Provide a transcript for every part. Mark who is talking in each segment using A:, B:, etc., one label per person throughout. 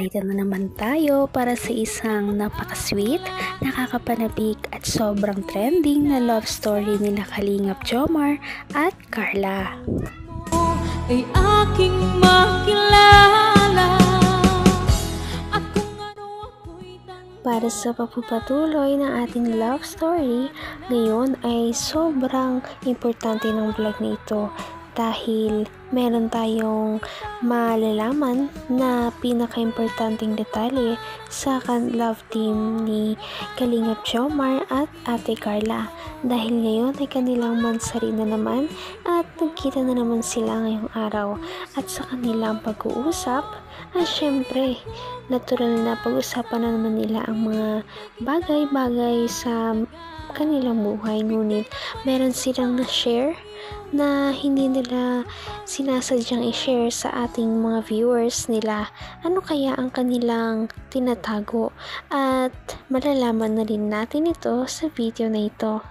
A: narito na naman tayo para sa isang napaka-sweet, nakakapanabik at sobrang trending na love story nila Kalingap Jomar at Carla.
B: Ay aking makilala.
A: Para sa pagpapatuloy ng ating love story, ngayon ay sobrang importante ng vlog na ito dahil meron tayong malalaman na pinaka-importanting detalye sa love team ni Kalingap Jomar at Ate Carla. Dahil ngayon ay kanilang mansari na naman at nagkita na naman sila ngayong araw. At sa kanilang pag-uusap, syempre, natural na pag-usapan na naman nila ang mga bagay-bagay sa kanilang buhay. Ngunit meron silang na-share na hindi nila sinasadyang i-share sa ating mga viewers nila. Ano kaya ang kanilang tinatago? At malalaman na rin natin ito sa video na ito.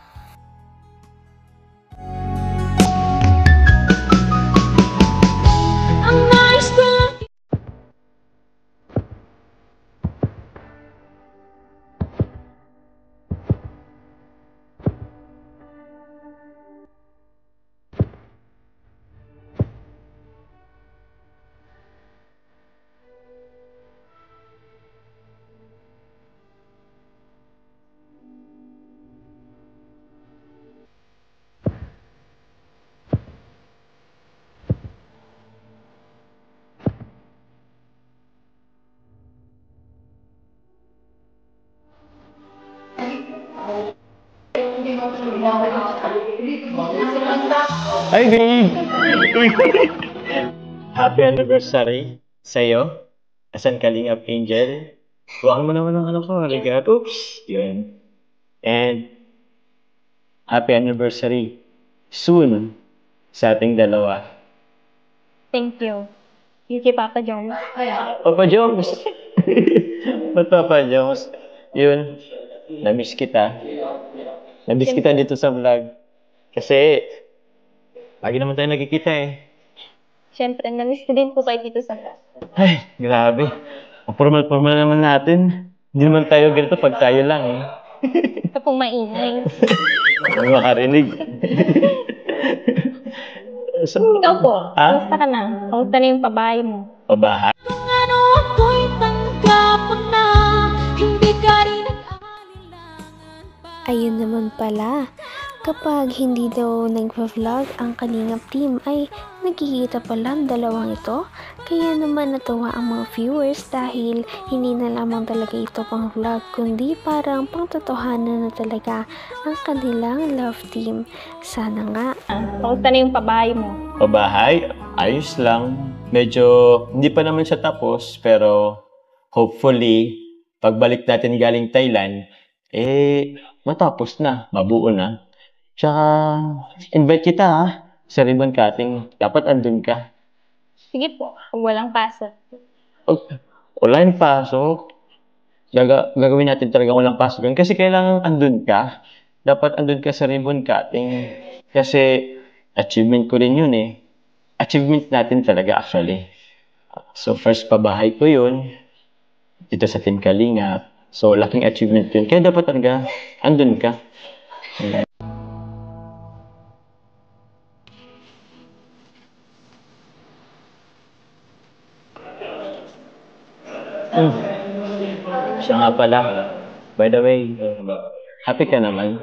C: Hi, babe! Happy anniversary sa'yo. Asan Kalingap Angel? Huwag mo naman ang ano ko, regalo. Oops! Yun. And happy anniversary soon sa ating dalawa.
D: Thank you. Thank you, Papa Jones.
C: Papa Jones! Ba't Papa Jones? Yun. Namiss kita. Namiss kita dito sa vlog. Kasi lagi naman tayo nagkikita eh.
D: Siyempre, namiss ko din po kayo dito sa vlog.
C: Ay, grabe. Ang formal-formal naman natin. Hindi naman tayo ganito pag tayo lang eh.
D: Ito pong maingay.
C: Hindi makarinig. So,
D: Ikaw po,
C: ha?
D: kamusta ka na? Kamusta na yung pabahay mo?
C: Pabahay?
B: Kung ano ako'y tanggap na, hindi ka rin nag-aalilangan pa.
A: Ayun naman pala, kapag hindi daw nagpa-vlog ang Kalingap team ay nagkikita pala ang dalawang ito. Kaya naman natuwa ang mga viewers dahil hindi na lamang talaga ito pang vlog kundi parang pangtotohanan na talaga ang kanilang love team. Sana nga.
D: Kamusta na yung pabahay mo?
C: Pabahay? Ayos lang. Medyo hindi pa naman siya tapos pero hopefully pagbalik natin galing Thailand matapos na, mabuo na. Tsaka invite kita ha sa ribbon cutting. Dapat andun ka.
D: Sige po, kung walang pasok.
C: Wala yung pasok. Gagawin natin talaga walang pasok. Kasi kailangan andun ka. Dapat andun ka sa ribbon cutting. Kasi achievement ko rin yun eh. Achievement natin talaga actually. So first pabahay ko yun. Dito sa Team Kalingap. So laking achievement yun. Kaya dapat talaga andun ka. Siya nga pala. By the way, happy ka naman?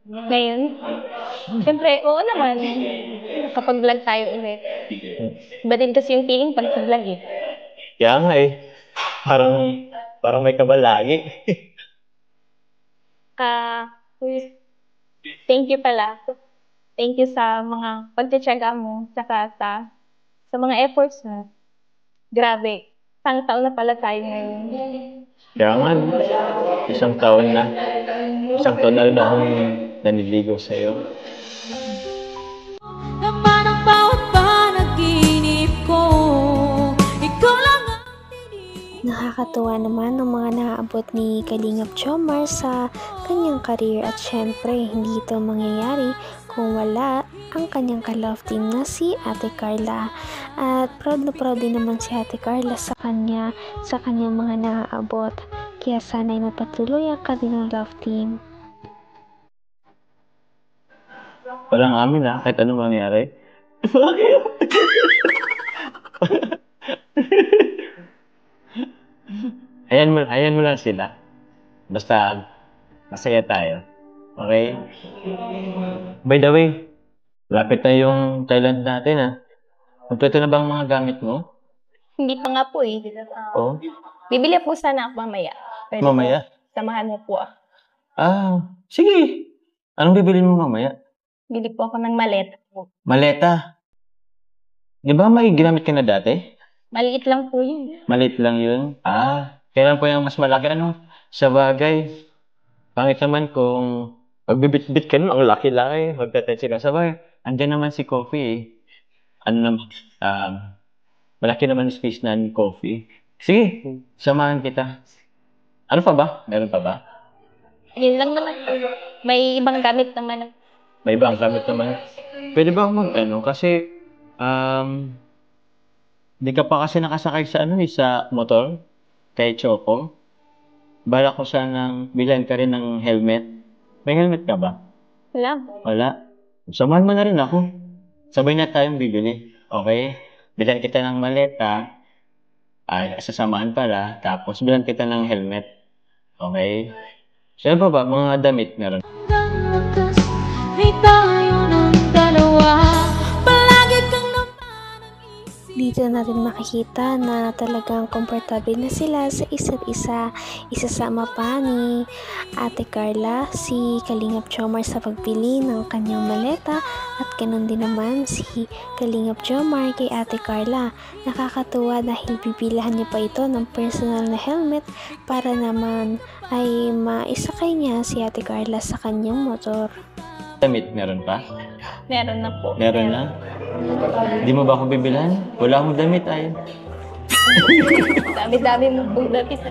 D: Ngayon? Siyempre, oo naman. Kapag vlog tayo ulit. Iba din kasi yung feeling pag sa vlog eh.
C: Kaya nga eh. Parang may kabal lagi.
D: Thank you pala. Thank you sa mga pagtsatsaga mo, saka sa mga efforts mo. Grabe. Isang taon na pala tayo ngayon.
C: Kaya nga, isang taon na. Isang taon na rin akong naniligaw sa'yo.
B: Naman ang bawat panaginip ko, ikaw lang ang tinig.
A: Nakakatuwa naman ang mga naaabot ni Kalingap Jomar sa kanyang career at syempre hindi ito mangyayari kung wala ang kanyang ka-love team na si Ate Carla. At proud na proud din naman si Ate Carla sa kanyang mga naaabot. Kaya sana'y mapatuloy ang kanilang love team.
C: Walang amin kahit anong mangyari. Bakit? Ayan mo lang sila. Basta, masaya tayo. Okay? By the way, lapit na yung Thailand natin Kompleto na bang mga gamit mo?
D: Hindi pa nga po eh.
C: Oo.
D: Bibili po sana ako mamaya. Pwede
C: Mamaya?
D: po, samahan mo po.
C: Sige. Anong bibili mo mamaya?
D: Bili po ako ng maleta po.
C: Maleta. Di ba may ginamit ka na dati?
D: Maliit lang po yun.
C: Maliit lang yun? Kailan po yung mas malaki? Sa bagay. Pangit naman kung magbibit-bit ka nun, ang laki-laki. Magtatensi ka. Sabay, andyan naman si Coffee malaki naman space na ni Coffee. Sige, samahan kita. Ano pa ba? Meron pa ba?
D: Yun lang naman. May ibang gamit naman.
C: May ibang gamit naman. Pwede ba kasi, di ka pa kasi nakasakay sa sa motor? Kay Choco? Bala ko sanang bilhan ka rin ng helmet. May helmet ka ba? Wala. Samahan mo na rin ako. Sabay na tayong bibili. Okay? Bilhan kita ng maleta. Sasamahan pala. Tapos bilhan kita ng helmet. Okay? Saan pa ba? Mga damit meron.
B: Hanggang wakas ay tayo ng dalawa. Palagi kang naman ang isip.
A: Dito natin makikita na talagang komportable na sila sa isa't isa. Isasama pa ni Ate Carla si Kalingap Jomar sa pagbili ng kanyang maleta at ganun din naman si Kalingap Jomar kay Ate Carla. Nakakatuwa dahil bibilahan niya pa ito ng personal na helmet para naman ay maisakay niya si Ate Carla sa kanyang motor.
C: Damit meron pa?
D: Meron na po.
C: Meron na? Di mo ba ako bibilhan? Wala akong damit
D: Dami-dami mo pong damit.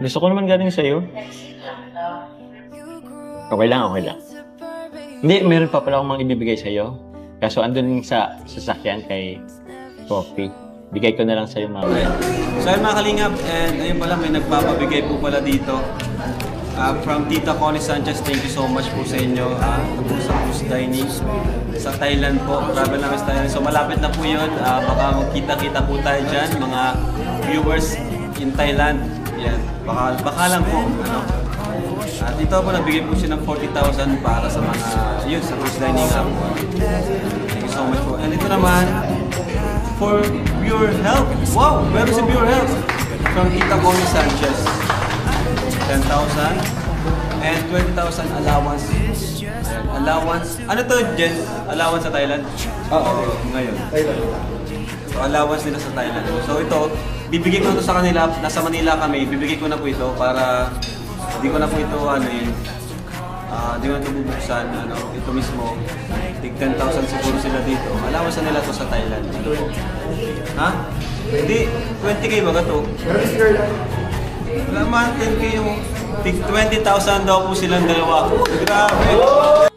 C: Gusto ko naman galing sa'yo. Okay lang. Hindi, meron pa pala akong mga ibibigay sa'yo. Kaso andun sa sasakyan kay Coffee. Bigay ko na lang sa'yo mamaya.
E: So ayun mga kalingap, and ayun pala may nagpapabigay po pala dito. From Tita Connie Sanchez, thank you so much po sa inyo. Sa Cruise Dining sa Thailand po. Travel namin sa Thailand. So malapit na po yun. Baka magkita-kita po tayo dyan, mga viewers in Thailand. Yan. Baka lang po. At ito po, nagbigay po siya ng 40,000 para sa mga, sa Cruise Dining po. Thank you so much po. And ito naman, for Pure Health. Wow! Meron si Pure Health. From Tita Connie Sanchez. 10,000 and 20,000 allowance. Allowance. Ano to, Jess? Allowance sa Thailand? Oo. Ngayon. So, allowance nila sa Thailand. So, ito, bibigay ko na sa kanila. Nasa Manila kami. Bibigay ko na po ito para hindi ko na po ito, hindi ko na ito bubuksan. Ito mismo. Tig 10,000 siguro sila dito. Allowance na nila to sa Thailand. Ha? Hindi. 20K ba ito? Wala man, 10K yung 20,000 daw po silang dalawa. Grabe!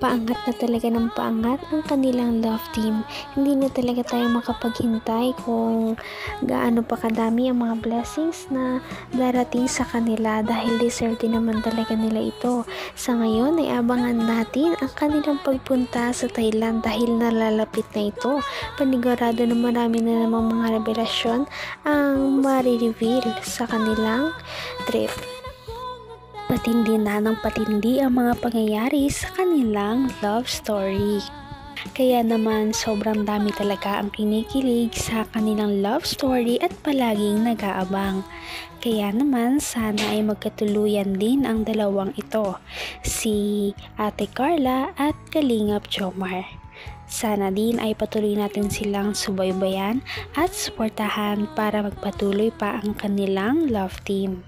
A: Paangat na talaga ng paangat ang kanilang love team. Hindi na talaga tayo makapaghintay kung gaano pa kadami ang mga blessings na darating sa kanila dahil deserve din naman talaga nila ito. Sa ngayon ay abangan natin ang kanilang pagpunta sa Thailand dahil nalalapit na ito. Panigurado na marami na namang mga revelasyon ang marireveal sa kanilang trip. Patindi na ng patindi ang mga pangyayari sa kanilang love story. Kaya naman sobrang dami talaga ang kinikilig sa kanilang love story at palaging nag-aabang. Kaya naman sana ay magkatuluyan din ang dalawang ito, si Ate Carla at Kalingap Jomar. Sana din ay patuloy natin silang subaybayan at suportahan para magpatuloy pa ang kanilang love team.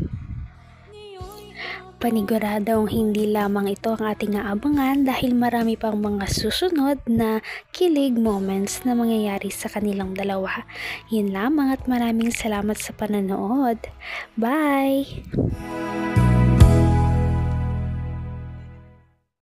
A: Paniguradong hindi lamang ito ang ating aabangan dahil marami pang mga susunod na kilig moments na mangyayari sa kanilang dalawa. Yun lamang at maraming salamat sa panonood. Bye!